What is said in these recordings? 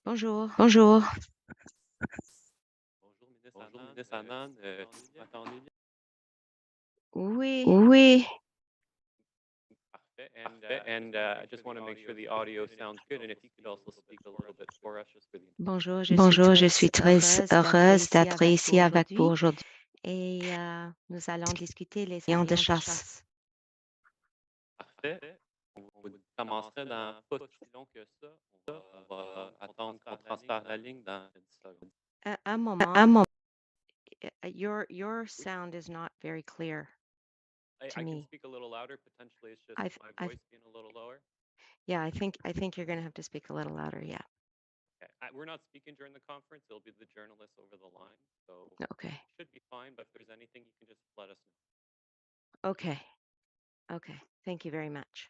Bonjour. Bonjour. Bonjour, Miss Anand. Vous m'entendez bien? Oui. Oui. Parfait. And I just want to make sure the audio sounds good. And if you could also speak a little bit for us, just for the. Bonjour, Bonjour, je suis très heureuse d'être ici avec vous aujourd'hui. Et nous allons discuter les Avions avions de de chasse. chasse. Parfait. On commencerait dans pas si long que ça. On va attendre qu'on transfère la ligne dans 10 secondes. Un moment. Un moment. Your sound is not very clear I to can me. speak a little louder. Potentially, it's just I've- my I've- voice being a little lower. Yeah, I think you're going to have to speak a little louder. Yeah. Okay. We're not speaking during the conference. It'll be the journalists over the line. So Okay. it should be fine. But if there's anything, you can just let us know. Okay. Okay. Thank you very much.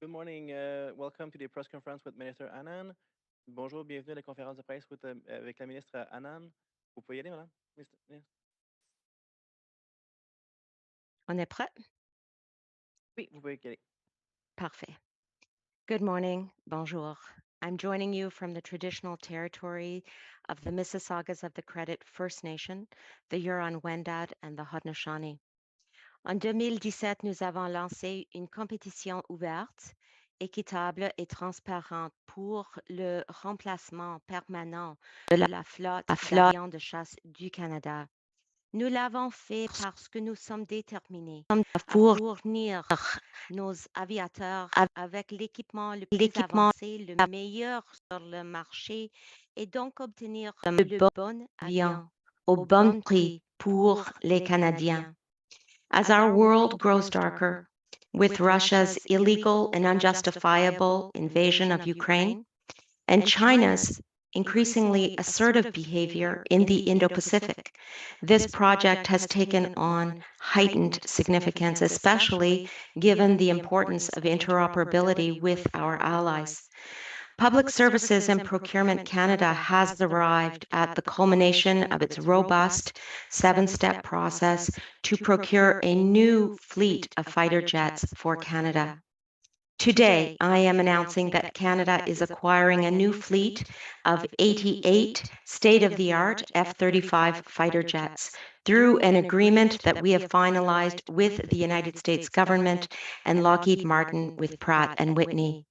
Good morning. Welcome to the press conference with Minister Anand. Bonjour, bienvenue à la conférence de presse avec la ministre Anand. Vous pouvez y aller, madame? On est prêt? Oui, vous pouvez y aller. Parfait. Good morning. Bonjour. I'm joining you from the traditional territory of the Mississaugas of the Credit First Nation, the Huron-Wendat, and the Haudenosaunee. En 2017, nous avons lancé une compétition ouverte, équitable et transparente pour le remplacement permanent de la flotte d'avions de chasse du Canada. Nous l'avons fait parce que nous sommes déterminés à fournir nos aviateurs avec l'équipement le plus avancé, le meilleur sur le marché et donc obtenir le bon avion au bon prix pour les Canadiens. As our world grows darker, with Russia's illegal and unjustifiable invasion of Ukraine and China's increasingly assertive behavior in the Indo-Pacific, this project has taken on heightened significance, especially given the importance of interoperability with our allies. Public Services and Procurement Canada has arrived at the culmination of its robust seven-step process to procure a new fleet of fighter jets for Canada. Today, I am announcing that Canada is acquiring a new fleet of 88 state-of-the-art F-35 fighter jets through an agreement that we have finalized with the United States government and Lockheed Martin with Pratt & Whitney.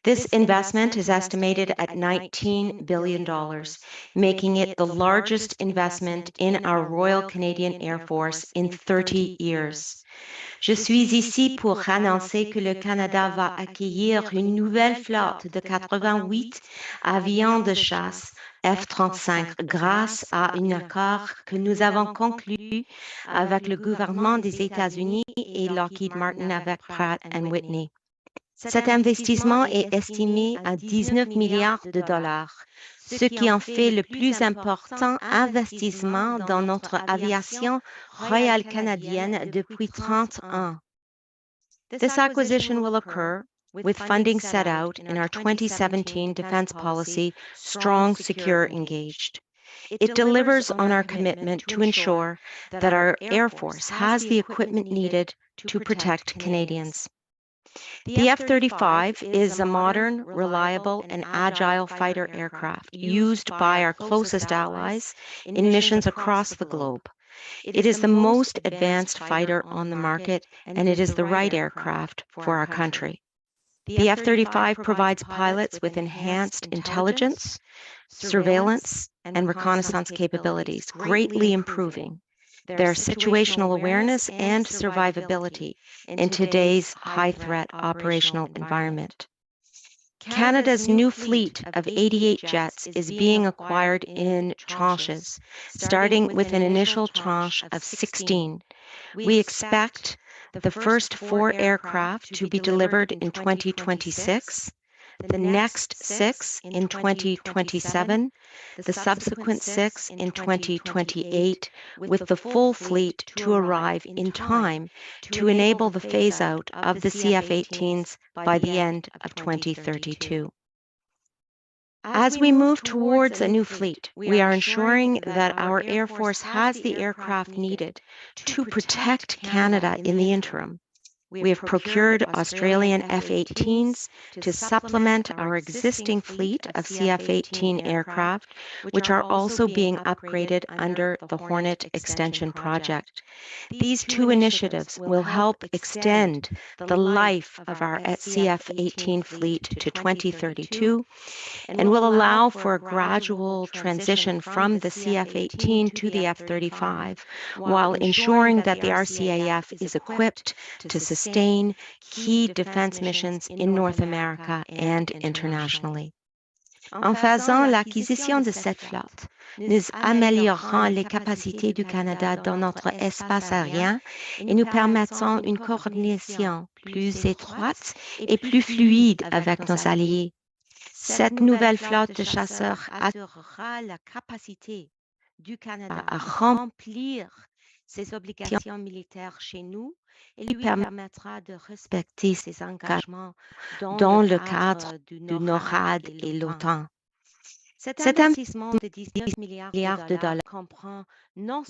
This investment is estimated at $19 billion, making it the largest investment in our Royal Canadian Air Force in 30 years. Je suis ici pour annoncer que le Canada va accueillir une nouvelle flotte de 88 avions de chasse F-35 grâce à un accord que nous avons conclu avec le gouvernement des États-Unis et Lockheed Martin avec Pratt & Whitney. Cet investissement est estimé à 19 milliards de dollars, ce qui en fait le plus important investissement dans notre aviation royale canadienne depuis 30 ans. This acquisition will occur with funding set out in our 2017 defense policy, Strong, Secure, Engaged. It delivers on our commitment to ensure that our Air Force has the equipment needed to protect Canadians. The F-35 is a modern, reliable, and agile fighter aircraft used by our closest allies in missions across the globe. It is the most advanced fighter on the market, and it is the right aircraft for our country. The F-35 provides pilots with enhanced intelligence, surveillance, and reconnaissance capabilities, greatly improving their situational awareness and survivability in today's high-threat operational environment. Canada's new fleet of 88 jets is being acquired in tranches, starting with an initial tranche of 16. We expect the first 4 aircraft to be delivered in 2026, the next 6 in 2027, the subsequent 6 in 2028, with the full fleet to arrive in time to enable the phase-out of the CF-18s by the end of 2032. As we move towards a new fleet, we are ensuring that our Air Force has the aircraft needed to protect Canada in the interim. We have procured Australian F-18s to supplement our existing fleet of CF-18 aircraft, which are also being upgraded under the Hornet Extension Project. These 2 initiatives will help extend the life of our CF-18 fleet to 2032 and will allow for a gradual transition from the CF-18 to the F-35, while ensuring that the RCAF is equipped to sustain key defense missions in North America and internationally. En faisant l'acquisition de cette flotte, nous améliorons les capacités du Canada dans notre espace aérien et nous permettons une coordination plus étroite et plus fluide avec nos alliés. Cette nouvelle flotte de chasseurs assurera la capacité du Canada à remplir ses obligations militaires chez nous et lui permettra de respecter ses engagements dans le cadre du NORAD et l'OTAN. Cet investissement de 19 milliards de dollars comprend non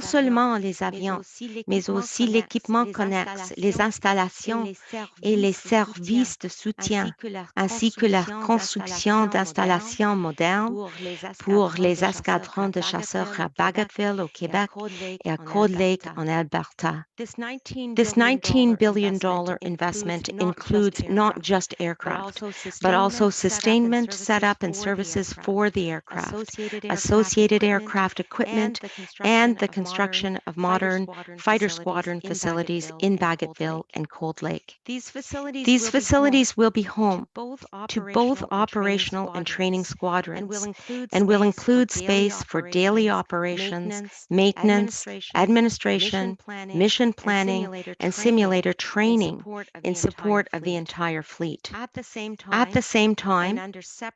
seulement les avions, mais aussi l'équipement connexe, les installations et les services de soutien, ainsi que la construction d'installations modernes pour les escadrons de chasseurs à Bagotville au Québec et à Cold Lake en Alberta. This $19 billion investment includes not just aircraft, but also sustainment, setup, and services for the aircraft, associated aircraft equipment, and the construction of modern fighter squadron facilities in Bagotville and Cold Lake. These facilities will be home to both operational and training squadrons and will include space for daily operations, maintenance, administration, mission planning, and simulator training in support of the entire fleet. At the same time,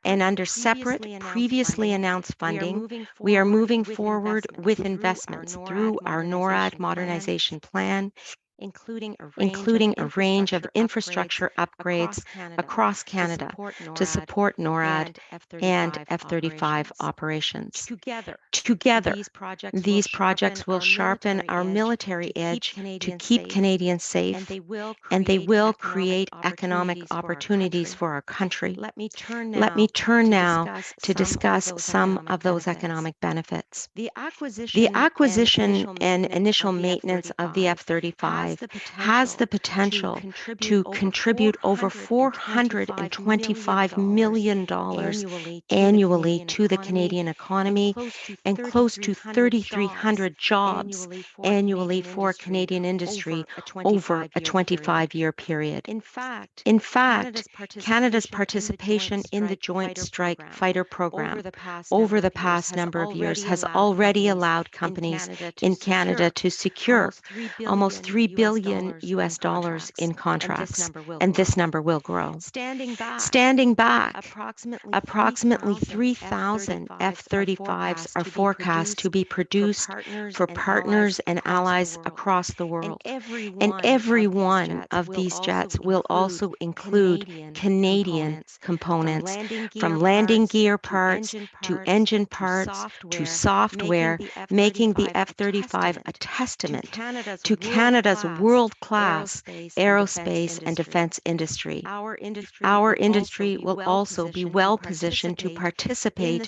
and under separate previously announced funding, we are moving forward with investments through our NORAD modernization plan, including a range of infrastructure upgrades across Canada to support NORAD and F-35 operations. Together, these projects will sharpen our military edge to keep Canadians safe, and they will create economic opportunities for our country. Let me turn now to discuss some of those economic benefits. The acquisition and initial maintenance of the F-35 has the potential to contribute over $425 million annually to the Canadian economy and close to 3,300 jobs annually for Canadian industry over a 25-year period. In fact, Canada's participation in the Joint Strike Fighter program over the past number of years has already allowed companies in Canada to secure almost $3 billion US dollars in contracts, and this number will grow. Standing back, approximately 3,000 F-35s are forecast to be produced for partners and allies across the world. And every one of these jets will also include Canadian components, from landing gear parts to engine parts to software, making the F-35 a testament to Canada's world-class aerospace and defense industry. Our industry will also be well positioned to participate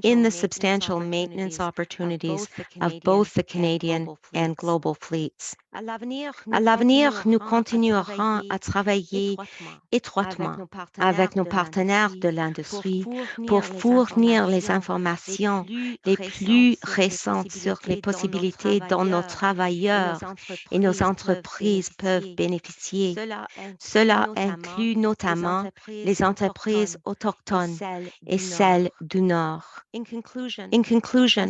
in the substantial maintenance opportunities of both the Canadian and global fleets. À l'avenir, nous continuerons à travailler étroitement avec nos partenaires de l'industrie pour fournir les informations les plus récentes sur les possibilités dont nos travailleurs et nos entreprises peuvent bénéficier. Cela inclut notamment les entreprises autochtones et celles du Nord. In conclusion,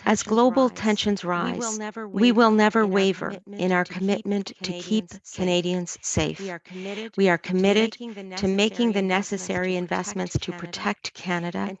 as global tensions rise, we will never waver in our commitment to keep Canadians safe. We are committed to making the necessary investments to protect Canada,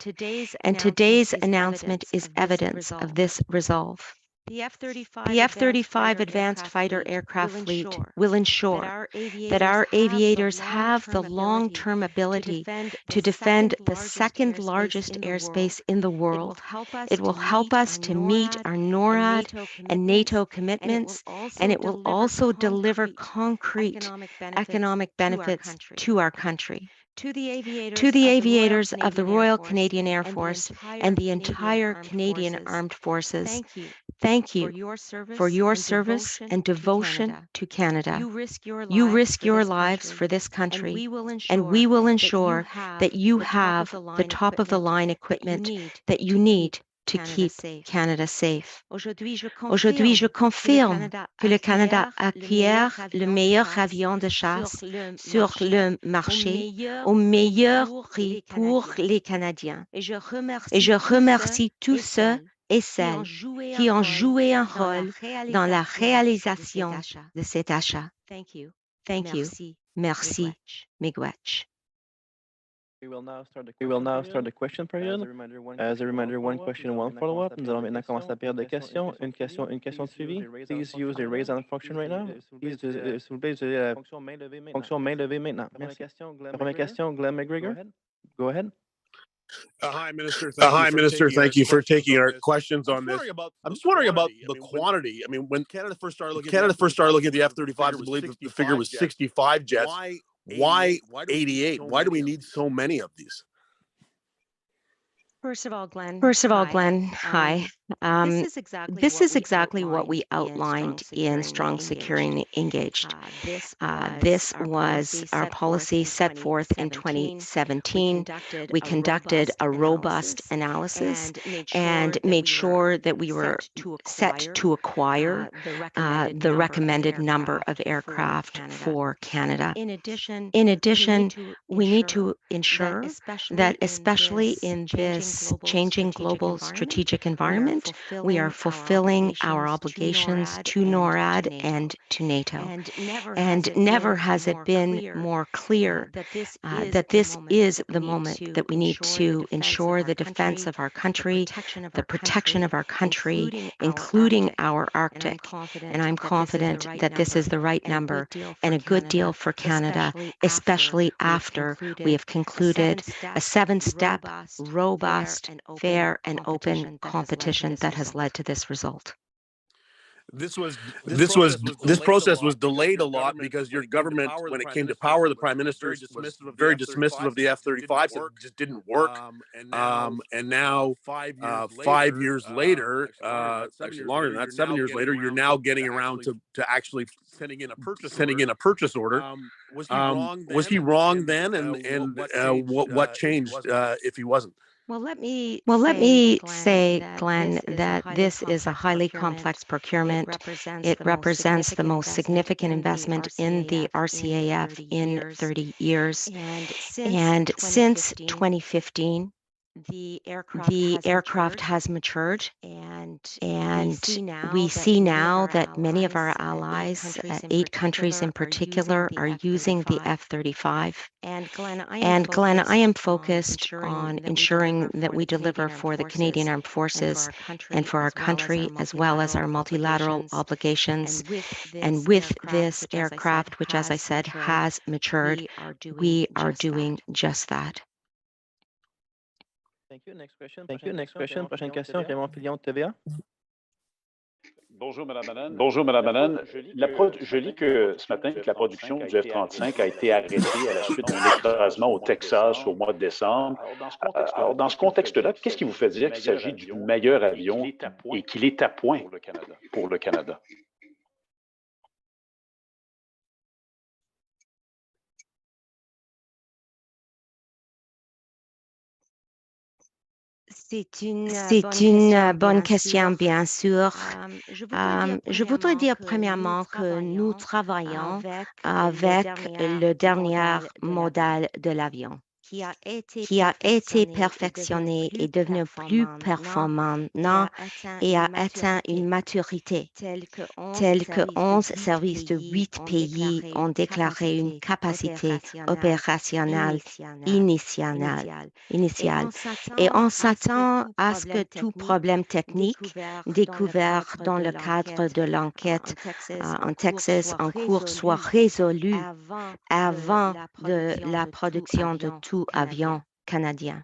and today's announcement is evidence of this resolve. The F-35 Advanced Fighter Aircraft Fleet will ensure that our aviators have the long-term ability to defend the second largest airspace in the world. It will help us to meet our NORAD and NATO commitments, and it will also deliver concrete economic benefits to our country. To the aviators of the Royal Canadian Air Force and the entire Canadian Armed Forces, thank you for your service and devotion to Canada. You risk your lives for this country, and we will ensure that you have the top-of-the-line equipment that you need to keep Canada safe. Aujourd'hui, je confirme que le Canada acquiert le meilleur avion de chasse sur le marché au meilleur prix pour les Canadiens. Et je remercie tous ceux et celles qui ont joué un rôle dans la réalisation de cet achat. Thank you. Merci. Miigwech. We will now start the question period. As a reminder, one question, one follow-up. Nous allons maintenant commencer la période de questions. Une question de suivi. Please use the raise hand function right now. S'il vous plaît, utilisez la fonction main levée maintenant. Merci. La première question, Glenn McGregor. Go ahead. Hi, Minister. Thank you for taking our questions on this. I'm just wondering about the quantity. I mean, when Canada first started looking at the F-35s, I believe the figure was 65 jets. Why 88? Why do we need so many of these? First of all, Glenn, hi. This is exactly what we outlined in Strong Securing Engaged. This was our policy set forth in 2017. We conducted a robust analysis and made sure that we were set to acquire the recommended number of aircraft for Canada. In addition, we need to ensure that, especially in this changing global strategic environment, we are fulfilling our obligations to NORAD and to NATO. And never has it been more clear that this is the moment that we need to ensure the defense of our country, the protection of our country, including our Arctic. And I'm confident that this is the right number and a good deal for Canada, especially after we have concluded a 7-step, robust, fair, and open competition that has led to this result. This process was delayed a lot because your government, when it came to power, the Prime Minister was very dismissive of the F-35s. It just didn't work. And now, 5 years later, actually longer than that, 7 years later, you're now getting around to actually sending in a purchase order. Was he wrong then? And what changed if he wasn't? Well, let me say, Glenn, that this is a highly complex procurement. It represents the most significant investment in the RCAF in 30 years. And since 2015, the aircraft has matured, And we see now that many of our allies, 8 countries in particular, are using the F-35. And Glenn, I am focused on ensuring that we deliver for the Canadian Armed Forces and for our country, as well as our multilateral obligations. And with this aircraft, which, as I said, has matured, we are doing just that. Thank you. Next question. Prochaine question, Raymond Filion de TVA. Bonjour, Madame Anand. Je lis que ce matin que la production du F-35 a été arrêtée à la suite d'un écrasement au Texas au mois de décembre. Alors, dans ce contexte-là, qu'est-ce qui vous fait dire qu'il s'agit du meilleur avion et qu'il est à point pour le Canada? C'est une bonne question, bien sûr. Je voudrais dire premièrement que nous travaillons avec le dernier modèle de l'avion qui a été perfectionné et devenu plus performant et a atteint une maturité telle que 11 services de 8 pays ont déclaré une capacité opérationnelle initiale. Et on s'attend à ce que tout problème technique découvert dans le cadre de l'enquête en Texas en cours soit résolu avant de la production de tout avion canadien.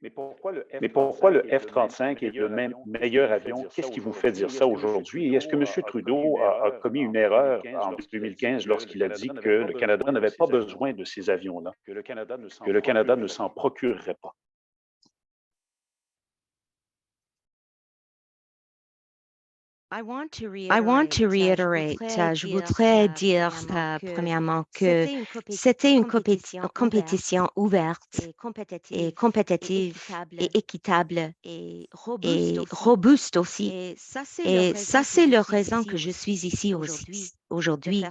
Mais pourquoi le F-35 est le meilleur avion? Qu'est-ce qui vous fait dire ça aujourd'hui? Et est-ce que M. Trudeau a commis une erreur en 2015 lorsqu'il a dit que le Canada n'avait pas besoin de ces avions-là, que le Canada ne s'en procurerait pas? I want to reiterate, je voudrais dire premièrement que c'était une compétition ouverte et compétitive et équitable et robuste aussi. Et ça, c'est la raison que je suis ici aujourd'hui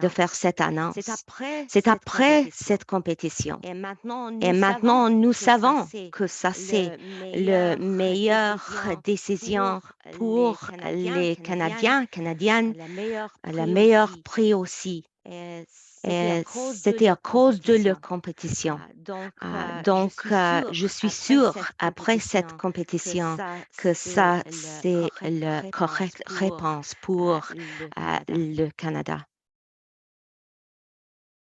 de faire cette annonce. C'est après cette compétition. Et maintenant, nous savons que ça, c'est la meilleure décision pour les Canadiens, Canadiennes, le meilleur prix aussi. C'était à cause de la compétition. Donc, je suis sûre, après cette compétition, que ça, c'est la correcte réponse pour le Canada.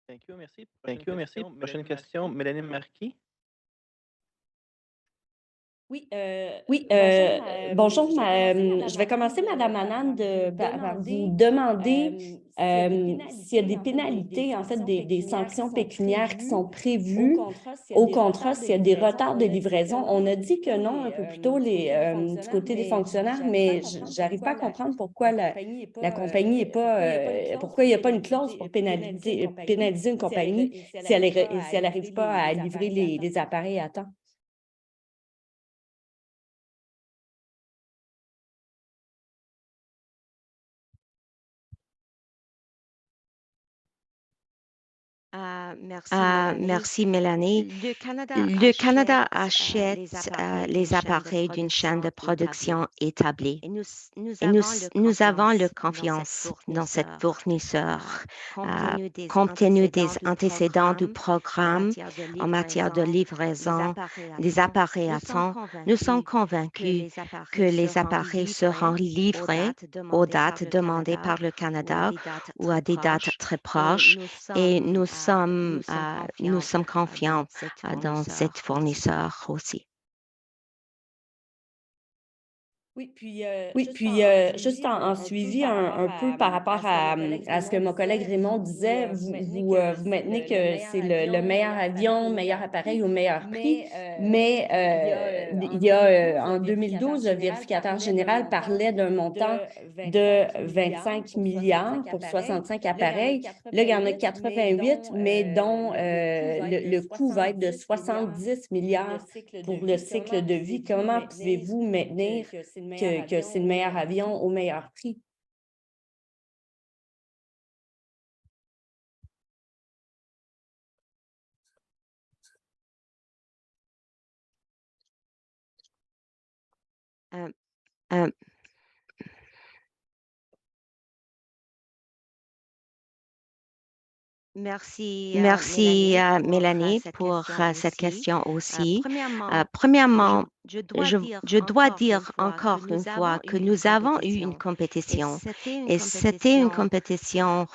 Thank you, merci. Prochaine question, Mélanie Marquis. Bonjour. Je vais commencer, Madame Anand, par vous demander s'il y a des pénalités, en fait, des sanctions pécuniaires qui sont prévues au contrat, s'il y a des retards de livraison. On a dit que non un peu plus tôt du côté des fonctionnaires, mais je n'arrive pas à comprendre pourquoi la compagnie n'est pas, pourquoi il n'y a pas une clause pour pénaliser une compagnie si elle n'arrive pas à livrer les appareils à temps. Merci, Mélanie. Le Canada achète les appareils d'une chaîne de production établie. Et nous avons la confiance dans cette fournisseur. Compte tenu des antécédents du programme en matière de livraison des appareils à temps, nous sommes convaincus que les appareils seront livrés aux dates demandées par le Canada ou à des dates très proches. Et nous sommes confiants dans cette fournisseur aussi. Juste en suivi un peu par rapport à ce que mon collègue Raymond disait, vous maintenez que c'est le meilleur avion, meilleur appareil au meilleur prix, mais il y a en 2012, le vérificateur général parlait d'un montant de 25 milliards pour 65 appareils. Là, il y en a 88, mais dont le coût va être de 70 milliards pour le cycle de vie. Comment pouvez-vous maintenir que c'est le meilleur avion au meilleur prix? Um, Merci, Merci, Mélanie, pour cette question aussi. Premièrement, je dois dire encore une fois que nous avons eu une compétition et c'était une compétition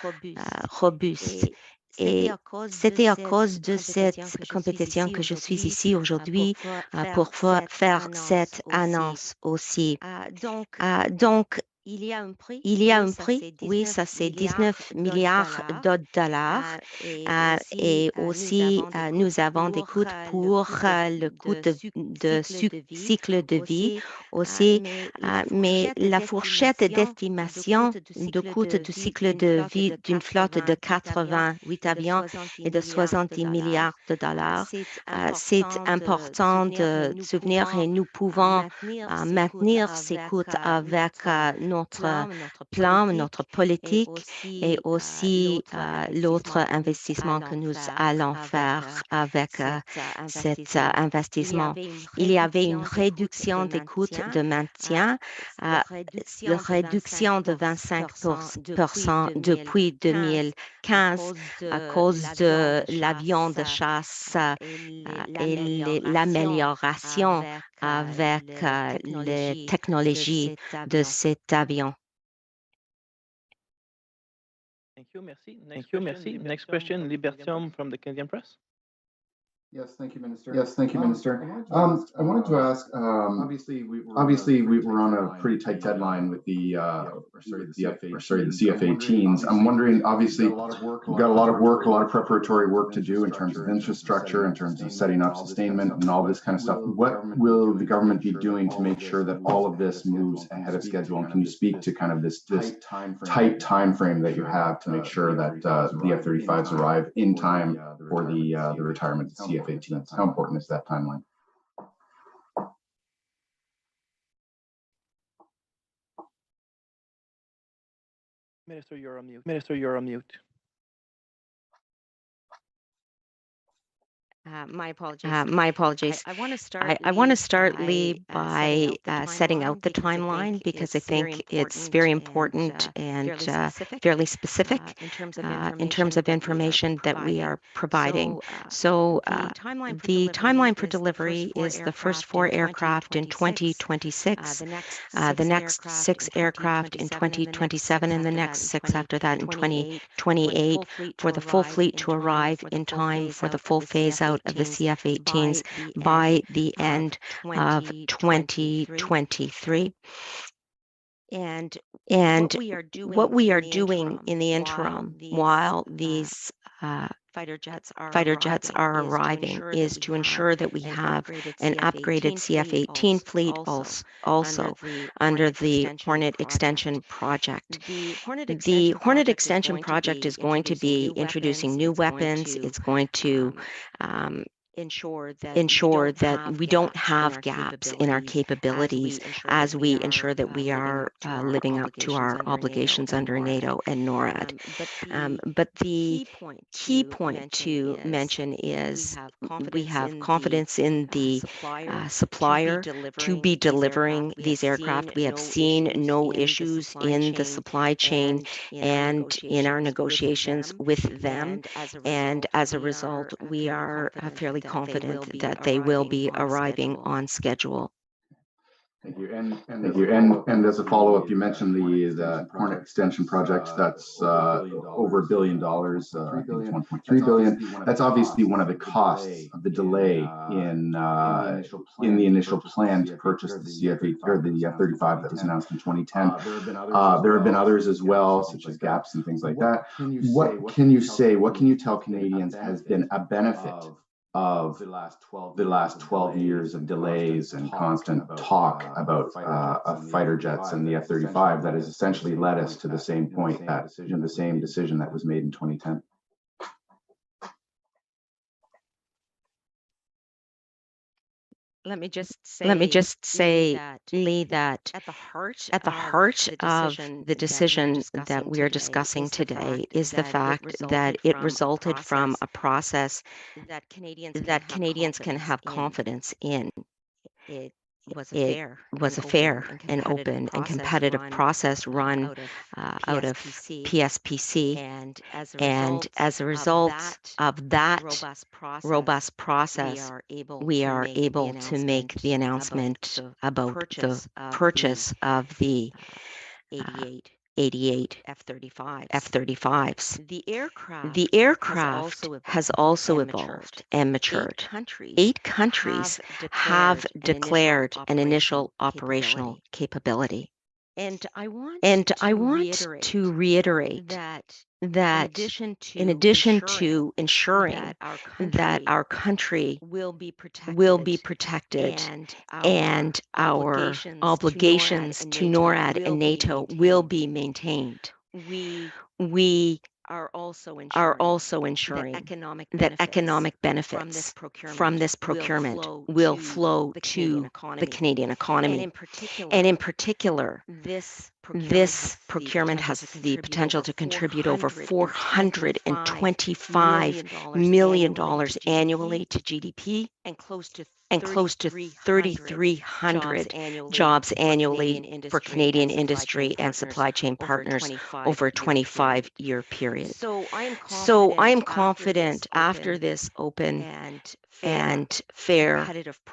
robuste. Et c'était à cause de cette compétition que je suis ici aujourd'hui pour faire cette annonce aussi. Donc, il y a un prix. il y a un prix, oui, ça c'est 19 milliards de dollars. Et aussi, nous avons des coûts pour le coût de cycle de vie aussi. Mais la fourchette d'estimation de coût de cycle de vie d'une flotte de 88 avions est de 70 milliards de dollars. C'est important de souvenir et nous pouvons maintenir ces coûts avec notre plan, notre politique et aussi l'autre investissement que nous allons faire avec cet investissement. Il y avait une réduction des coûts de maintien, de réduction de 25% depuis 2015 à cause de l'avion de chasse et l'amélioration avec les technologies de cet avion. Thank you, merci. Next question, Libertium from the Canadian Press. Yes, thank you, Minister. I wanted to ask. Obviously, we were on a pretty tight deadline with the CF-18s. I'm wondering. Obviously, we've got a lot of work, a lot of preparatory work to do in terms of infrastructure, in terms of setting up sustainment, and all this kind of stuff. What will the government be doing to make sure that all of this moves ahead of schedule? And can you speak to kind of this tight time frame that you have to make sure that the F-35s arrive in time for the retirement of the CF-18s? How important is that timeline? Minister, you're on mute. My apologies. I want to start. I want to start, Lee, by setting out the timeline because I think it's very important and fairly specific in terms of information that we are providing. So the timeline for delivery is the first 4 aircraft in 2026, the next 6 aircraft in 2027, and the next 6 after that in 2028 for the full fleet to arrive in time for the full phase out of the CF-18s by the end of 2023. And what we are doing in the interim while these fighter jets are arriving is to ensure that we have an upgraded CF-18 fleet also under the Hornet Extension Project. The Hornet Extension Project is going to be introducing new weapons. It's going to ensure that we don't have gaps in our capabilities as we ensure that we are living up to our obligations under NATO and NORAD. But the key point to mention is we have confidence in the supplier to be delivering these aircraft. We have seen no issues in the supply chain and in our negotiations with them. And as a result, we are fairly confident that they will be arriving on schedule. Thank you. And as a follow-up, you mentioned the Hornet Extension Project. That's over $1 billion, 1.3 billion. That's obviously one of the costs of the delay in the initial plan to purchase the CF-8 or the F-35 that was announced in 2010. There have been others as well, such as gaps and things like that. What can you say? What can you tell Canadians has been a benefit of the last 12 years of delays and constant talk about fighter jets and the F-35 that has essentially led us to the same point, the same decision that was made in 2010? Let me just say, Lee, that at the heart of the decision that we are discussing today is the fact that it resulted from a process that Canadians can have confidence in. was a fair and open and competitive process run out of PSPC. And as a result of that robust process, we are able to make the announcement about the purchase of the 88 F-35s. The aircraft has also evolved and matured. 8 countries have declared an initial operational capability. And I want to reiterate that in addition to ensuring that our country will be protected and our obligations to NORAD and NATO will be maintained, we are also ensuring that economic benefits from this procurement will flow to the Canadian economy. And in particular, this procurement has the potential to contribute over $425 million annually to GDP and close to 3,300 jobs annually for Canadian industry and supply chain partners over a 25-year period. So I am confident after this open and fair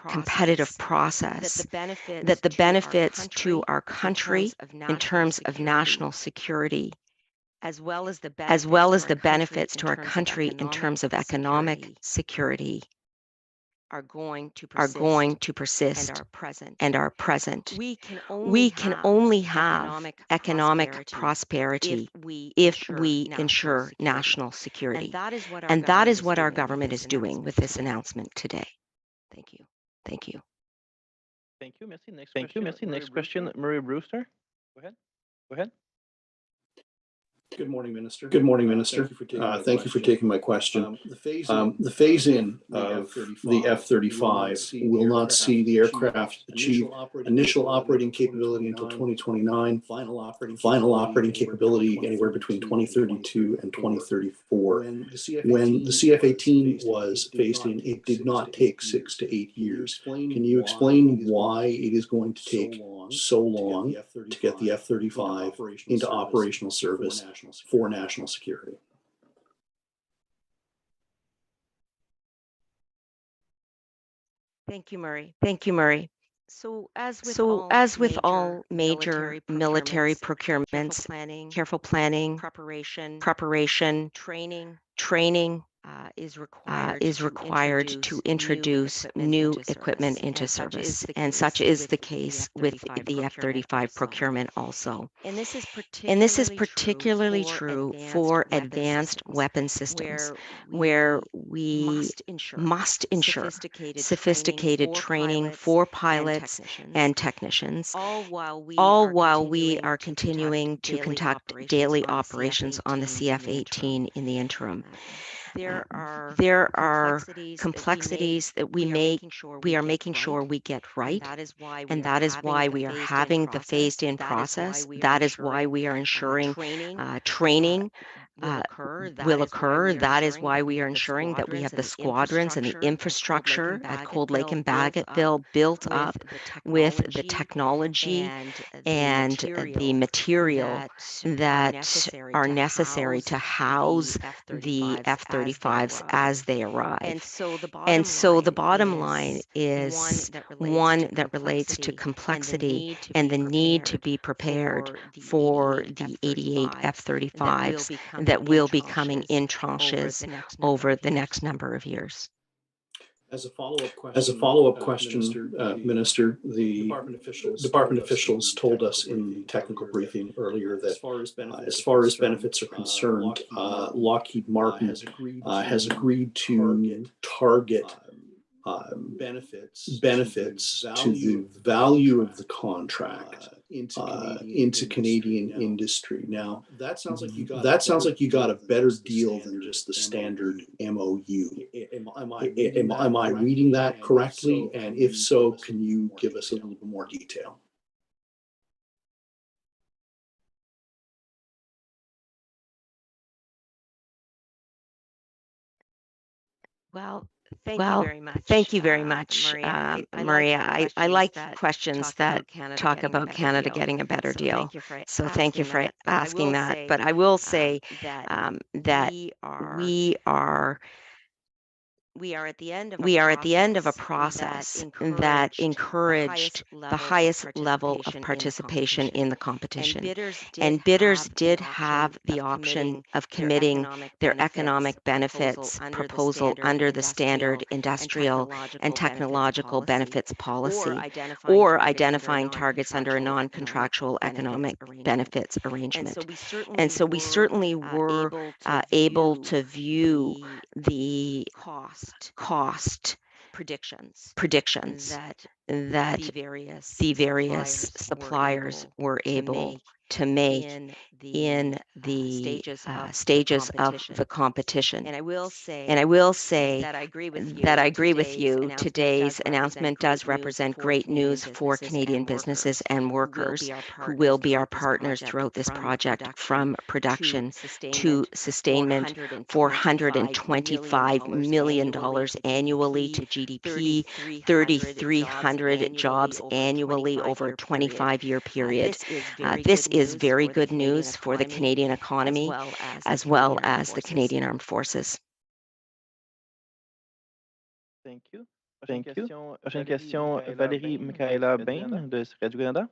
competitive process that the benefits to our country in terms of national security, as well as the benefits to our country in terms of economic security, are going to persist and are present. We can only have economic prosperity if we ensure national security. And that is what our government is doing with this announcement today. Thank you. Thank you. Merci. Next question, Murray Brewster. Go ahead. Good morning, Minister. Thank you for taking my question. The phase-in of the F-35 will not see the aircraft achieve initial operating capability until 2029, final operating capability anywhere between 2032 and 2034. When the CF-18 was phased in, it did not take 6 to 8 years. Can you explain why it is going to take so long to get the F-35 into operational service for national security? Thank you, Murray. So as with all major military procurements, careful planning, preparation, training is required to introduce new equipment into service, and such is the case with the F-35 procurement also. And this is particularly true for advanced weapon systems, where we must ensure sophisticated training for pilots and technicians, all while we are continuing to conduct daily operations on the CF-18 in the interim. There are complexities that we are making sure we get right, and that is why we are having the phased-in process. That is why we are ensuring training will occur. That is why we are ensuring that we have the squadrons and the infrastructure at Cold Lake and Bagotville built up with the technology and the material that are necessary to house the F-35s as they arrive. And so the bottom line is one that relates to complexity and the need to be prepared for the 88 F-35s that will be coming in tranches over the next number of years. As a follow-up question, Minister, the department officials told us in the technical briefing earlier that as far as benefits are concerned, Lockheed Martin has agreed to target benefits to the value of the contract into Canadian industry. Now, that sounds like you got a better deal than just the standard MOU. Am I reading that correctly? And if so, can you give us a little bit more detail? Well, Well, thank you very much, Maria. I like questions that talk about Canada getting a better deal. So thank you for asking that. But I will say that we are at the end of a process that encouraged the highest level of participation in the competition. And bidders did have the option of committing their economic benefits proposal under the standard industrial and technological benefits policy, or identifying targets under a non-contractual economic benefits arrangement. And so we certainly were able to view the cost predictions that the various suppliers were able to make in the stages of the competition. And I will say that I agree with you. Today's announcement does represent great news for Canadian businesses and workers who will be our partners throughout this project, from production to sustainment, $425 million annually to GDP, 3,300 jobs annually over a 25-year period. This is very good news for the Canadian economy as well as the Canadian Armed Forces. Thank you. Prochaine question, Valérie Michaela Bain de Radio-Canada.